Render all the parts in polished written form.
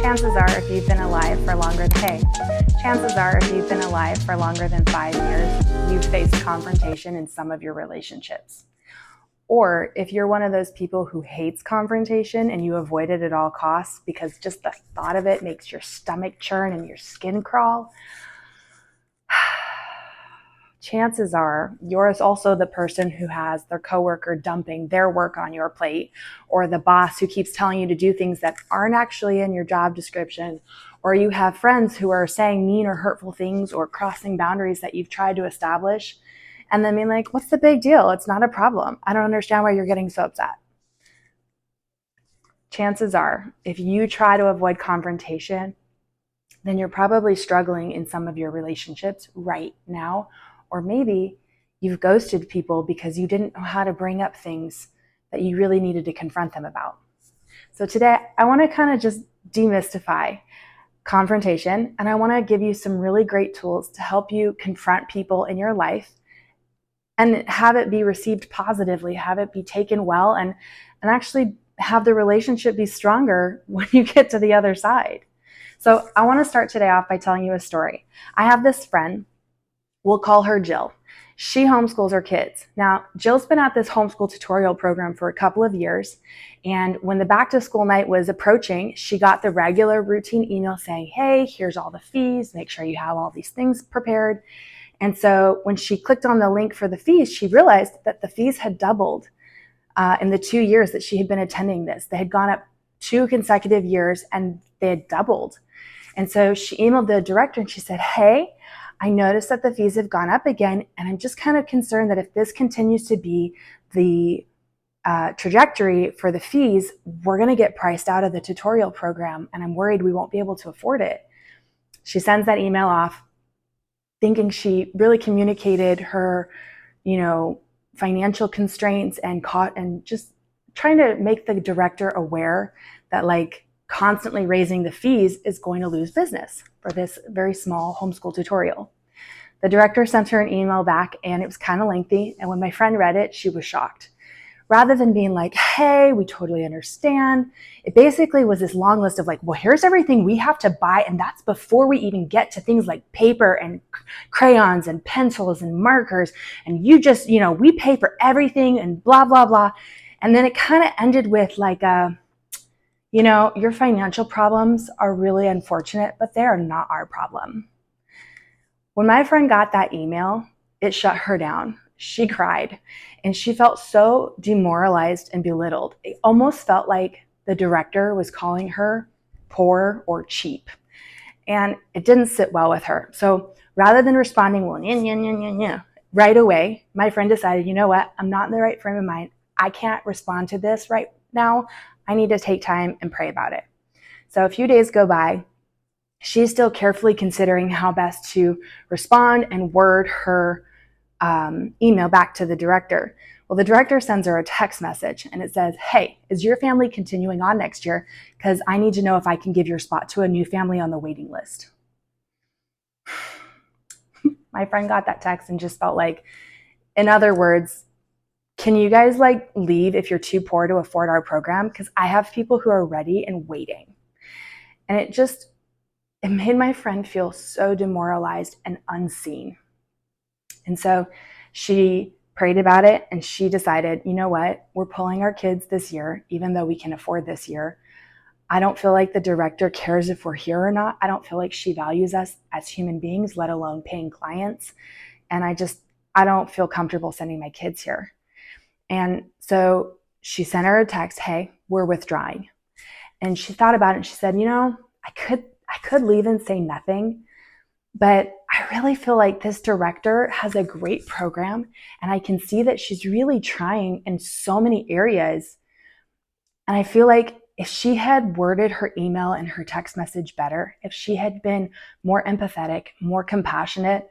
Chances are if you've been alive for longer than 5 years, you've faced confrontation in some of your relationships. Or if you're one of those people who hates confrontation and you avoid it at all costs because just the thought of it makes your stomach churn and your skin crawl, chances are you're also the person who has their coworker dumping their work on your plate, or the boss who keeps telling you to do things that aren't actually in your job description, or you have friends who are saying mean or hurtful things or crossing boundaries that you've tried to establish, and then being like, what's the big deal? It's not a problem. I don't understand why you're getting so upset. Chances are, if you try to avoid confrontation, then you're probably struggling in some of your relationships right now. Or maybe you've ghosted people because you didn't know how to bring up things that you really needed to confront them about. So today, I want to kind of just demystify confrontation, and I want to give you some really great tools to help you confront people in your life and have it be received positively, have it be taken well, and actually have the relationship be stronger when you get to the other side. So I want to start today off by telling you a story. I have this friend, we'll call her Jill. She homeschools her kids. Now, Jill's been at this homeschool tutorial program for a couple of years, and when the back to school night was approaching, she got the regular routine email saying, hey, here's all the fees, make sure you have all these things prepared. And so when she clicked on the link for the fees, she realized that the fees had doubled in the 2 years that she had been attending this. They had gone up 2 consecutive years and they had doubled. And so she emailed the director and she said, hey, I noticed that the fees have gone up again, and I'm just kind of concerned that if this continues to be the trajectory for the fees, we're going to get priced out of the tutorial program, and I'm worried we won't be able to afford it. She sends that email off thinking she really communicated her, financial constraints and just trying to make the director aware that constantly raising the fees is going to lose business for this very small homeschool tutorial. The director sent her an email back, and it was kind of lengthy. And when my friend read it, she was shocked. Rather than being like, hey, we totally understand, it basically was this long list of well, here's everything we have to buy. And that's before we even get to things like paper and crayons and pencils and markers. And you just, we pay for everything and blah, blah, blah. And then it kind of ended with your financial problems are really unfortunate, but they are not our problem. When my friend got that email, it shut her down. She cried, and she felt so demoralized and belittled. It almost felt like the director was calling her poor or cheap, and it didn't sit well with her. So rather than responding, well, right away, my friend decided, you know what, I'm not in the right frame of mind. I can't respond to this right now. I need to take time and pray about it. So a few days go by. She's still carefully considering how best to respond and word her email back to the director. Well, the director sends her a text message, and it says, hey, is your family continuing on next year? Because I need to know if I can give your spot to a new family on the waiting list. My friend got that text and just felt like, in other words, can you guys leave if you're too poor to afford our program? Because I have people who are ready and waiting. And it made my friend feel so demoralized and unseen. And so she prayed about it, and she decided, you know what, we're pulling our kids this year, even though we can afford this year. I don't feel like the director cares if we're here or not. I don't feel like she values us as human beings, let alone paying clients. And I don't feel comfortable sending my kids here. And so she sent her a text, hey, we're withdrawing. And she thought about it, and she said, I could leave and say nothing, but I really feel like this director has a great program, and I can see that she's really trying in so many areas. And I feel like if she had worded her email and her text message better, if she had been more empathetic, more compassionate,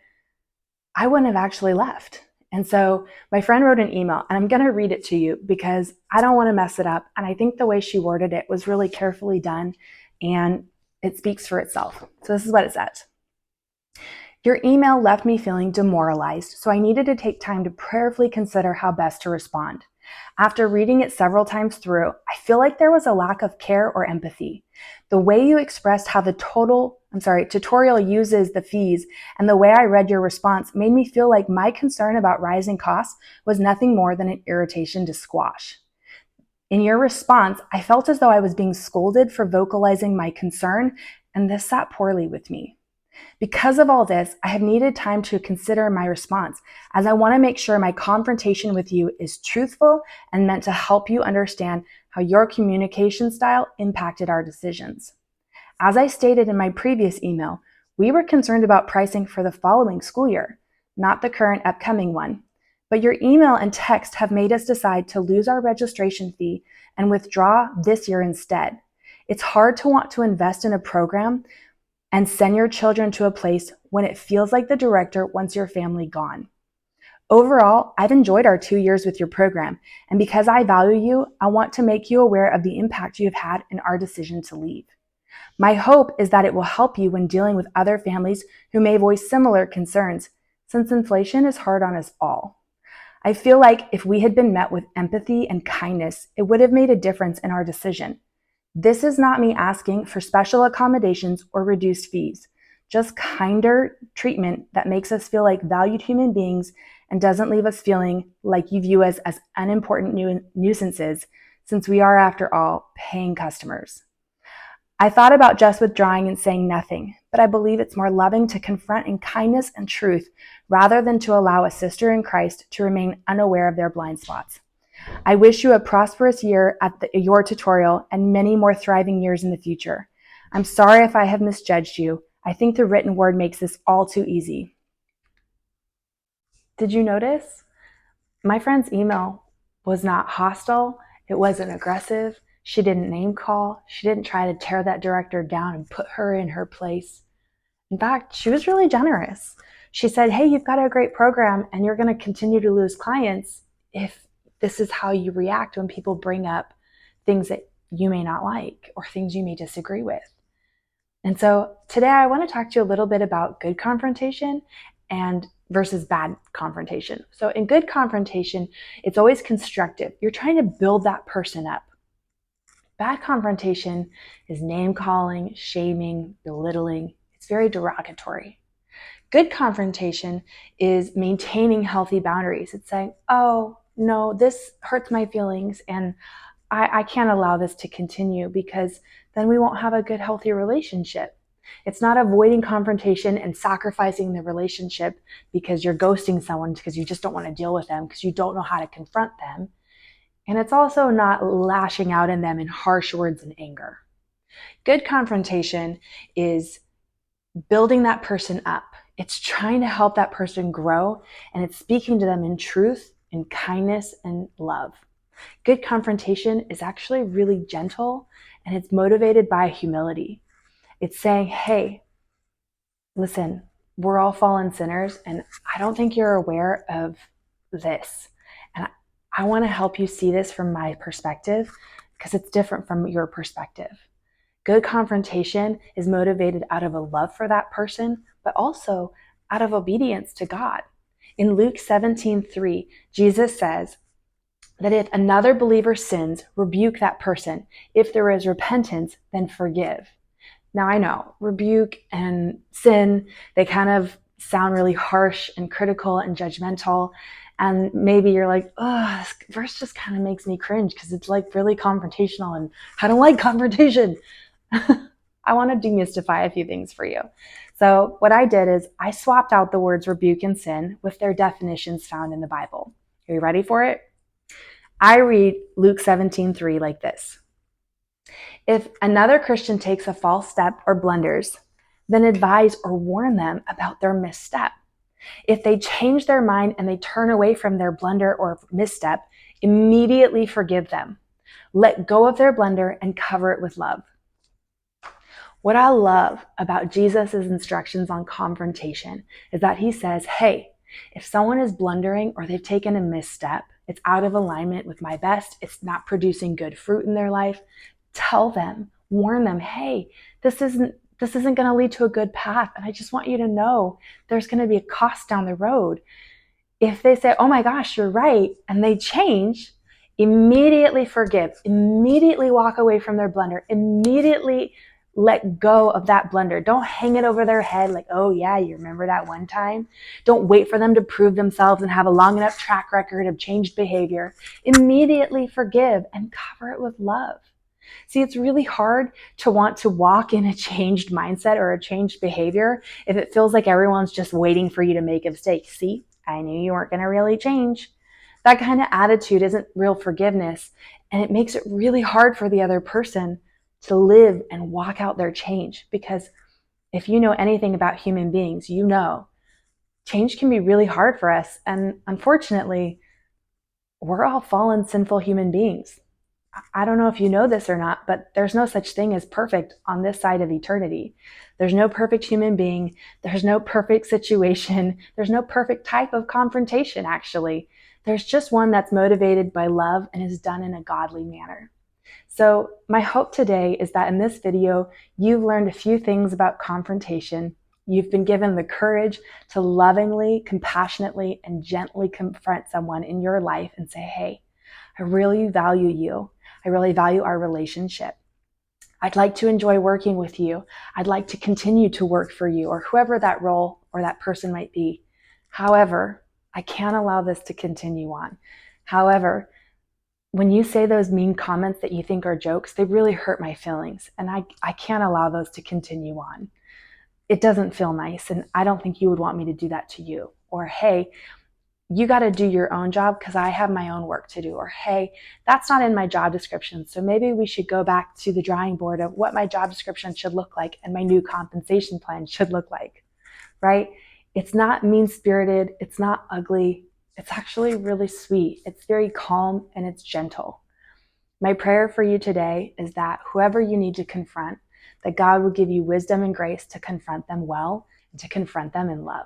I wouldn't have actually left. And so my friend wrote an email, and I'm going to read it to you because I don't want to mess it up. And I think the way she worded it was really carefully done, and it speaks for itself. So this is what it says. Your email left me feeling demoralized, so I needed to take time to prayerfully consider how best to respond. After reading it several times through, I feel like there was a lack of care or empathy. The way you expressed how the tutorial uses the fees and the way I read your response made me feel like my concern about rising costs was nothing more than an irritation to squash. In your response, I felt as though I was being scolded for vocalizing my concern, and this sat poorly with me. Because of all this, I have needed time to consider my response, as I want to make sure my confrontation with you is truthful and meant to help you understand how your communication style impacted our decisions. As I stated in my previous email, we were concerned about pricing for the following school year, not the current upcoming one. But your email and text have made us decide to lose our registration fee and withdraw this year instead. It's hard to want to invest in a program and send your children to a place when it feels like the director wants your family gone. Overall, I've enjoyed our 2 years with your program, and because I value you, I want to make you aware of the impact you have had in our decision to leave. My hope is that it will help you when dealing with other families who may voice similar concerns, since inflation is hard on us all. I feel like if we had been met with empathy and kindness, it would have made a difference in our decision. This is not me asking for special accommodations or reduced fees, just kinder treatment that makes us feel like valued human beings and doesn't leave us feeling like you view us as unimportant nuisances, since we are, after all, paying customers. I thought about just withdrawing and saying nothing, but I believe it's more loving to confront in kindness and truth rather than to allow a sister in Christ to remain unaware of their blind spots. I wish you a prosperous year at your tutorial and many more thriving years in the future. I'm sorry if I have misjudged you. I think the written word makes this all too easy. Did you notice? My friend's email was not hostile. It wasn't aggressive. She didn't name call. She didn't try to tear that director down and put her in her place. In fact, she was really generous. She said, hey, you've got a great program and you're going to continue to lose clients if this is how you react when people bring up things that you may not like or things you may disagree with. And so today I want to talk to you a little bit about good confrontation and versus bad confrontation. So in good confrontation, it's always constructive. You're trying to build that person up. Bad confrontation is name calling, shaming, belittling. It's very derogatory. Good confrontation is maintaining healthy boundaries. It's saying, oh, no, this hurts my feelings and I can't allow this to continue because then we won't have a good, healthy relationship. It's not avoiding confrontation and sacrificing the relationship because you're ghosting someone because you just don't want to deal with them because you don't know how to confront them. And it's also not lashing out in them in harsh words and anger. Good confrontation is building that person up. It's trying to help that person grow, and it's speaking to them in truth, in kindness, and love. Good confrontation is actually really gentle, and it's motivated by humility. It's saying, hey, listen, we're all fallen sinners, and I don't think you're aware of this. And I want to help you see this from my perspective because it's different from your perspective. Good confrontation is motivated out of a love for that person, but also out of obedience to God. In Luke 17:3, Jesus says that if another believer sins, rebuke that person. If there is repentance, then forgive. Now I know, rebuke and sin, they kind of sound really harsh and critical and judgmental. And maybe you're like, oh, this verse just kind of makes me cringe because it's like really confrontational and I don't like confrontation. I want to demystify a few things for you. So what I did is I swapped out the words rebuke and sin with their definitions found in the Bible. Are you ready for it? I read Luke 17:3 like this. If another Christian takes a false step or blunders, then advise or warn them about their misstep. If they change their mind and they turn away from their blunder or misstep, immediately forgive them. Let go of their blunder and cover it with love. What I love about Jesus' instructions on confrontation is that he says, hey, if someone is blundering or they've taken a misstep, it's out of alignment with my best, it's not producing good fruit in their life, tell them, warn them, hey, this isn't going to lead to a good path. And I just want you to know there's going to be a cost down the road. If they say, oh my gosh, you're right, and they change, Immediately forgive, immediately walk away from their blunder, immediately let go of that blunder. Don't hang it over their head like, oh yeah, you remember that one time? Don't wait for them to prove themselves and have a long enough track record of changed behavior. Immediately forgive and cover it with love. See, it's really hard to want to walk in a changed mindset or a changed behavior if it feels like everyone's just waiting for you to make a mistake. See, I knew you weren't going to really change. That kind of attitude isn't real forgiveness, and it makes it really hard for the other person to live and walk out their change. Because if you know anything about human beings, you know change can be really hard for us. And unfortunately, we're all fallen, sinful human beings. I don't know if you know this or not, but there's no such thing as perfect on this side of eternity. There's no perfect human being. There's no perfect situation. There's no perfect type of confrontation, actually. There's just one that's motivated by love and is done in a godly manner. So my hope today is that in this video, you've learned a few things about confrontation. You've been given the courage to lovingly, compassionately, and gently confront someone in your life and say, hey, I really value you. I really value our relationship. I'd like to enjoy working with you. I'd like to continue to work for you, or whoever that role or that person might be. However, I can't allow this to continue on. However, when you say those mean comments that you think are jokes, they really hurt my feelings, and I can't allow those to continue on. It doesn't feel nice, and I don't think you would want me to do that to you. Or, hey, you got to do your own job because I have my own work to do. Or, hey, that's not in my job description, so maybe we should go back to the drawing board of what my job description should look like and my new compensation plan should look like, right? It's not mean-spirited. It's not ugly. It's actually really sweet. It's very calm and it's gentle. My prayer for you today is that whoever you need to confront, that God will give you wisdom and grace to confront them well and to confront them in love.